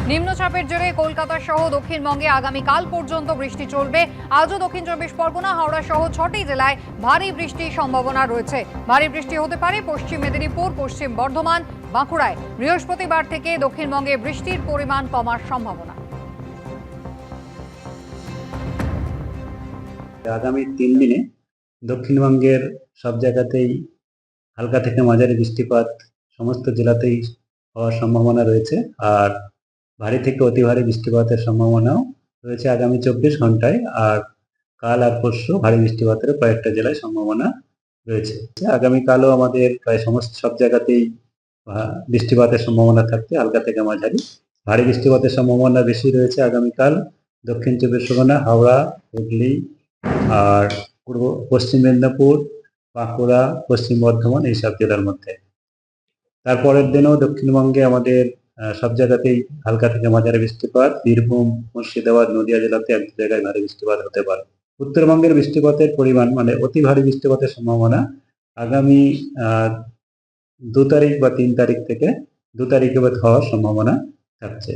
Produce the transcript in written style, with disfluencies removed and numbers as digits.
নিম্নচাপের জেরে কলকাতা সহ দক্ষিণবঙ্গে আগামীকাল পর্যন্ত বৃষ্টি চলবে। আজও দক্ষিণ চব্বিশ পরগনা, হাওড়া সহ 6টি জেলায় ভারী বৃষ্টির সম্ভাবনা রয়েছে। ভারী বৃষ্টি হতে পারে পশ্চিম মেদিনীপুর, পশ্চিম বর্ধমান, বাঁকুড়ায়। বৃহস্পতিবার থেকে দক্ষিণবঙ্গে বৃষ্টির পরিমাণ কমার সম্ভাবনা। আগামী 3 দিনে দক্ষিণবঙ্গের সব জায়গাতেই হালকা থেকে মাঝারি বৃষ্টিপাত সমস্ত জেলাতেই হওয়ার সম্ভাবনা রয়েছে। আর ভারী থেকে অতি ভারী বৃষ্টিপাতের সম্ভাবনাও রয়েছে আগামী 24 ঘন্টায়। আর কাল আর পরশু ভারী বৃষ্টিপাতের কয়েকটা জেলায় সম্ভাবনা রয়েছে। আগামীকালও আমাদের প্রায় সব জায়গাতেই বৃষ্টিপাতের সম্ভাবনা থাকছে হালকা থেকে মাঝারি। ভারী বৃষ্টিপাতের সম্ভাবনা বেশি রয়েছে আগামীকাল দক্ষিণ চব্বিশ পরগনা, হাওড়া, হুগলি আর পশ্চিম মেদিনীপুর, বাঁকুড়া, পশ্চিম বর্ধমান এইসব জেলার মধ্যে। তারপরের দিনও দক্ষিণবঙ্গে আমাদের সব জায়গাতেই হালকা থেকে মাঝারি বৃষ্টিপাত। বীরভূম, মুর্শিদাবাদ, নদিয়া জেলাতে এক জায়গায় ভারী বৃষ্টিপাত হতে পারে। উত্তরবঙ্গের বৃষ্টিপাতের পরিমাণ মানে অতি ভারী বৃষ্টিপাতের সম্ভাবনা আগামী 2 তারিখ বা 3 তারিখ থেকে 2 তারিখে হওয়ার সম্ভাবনা থাকছে।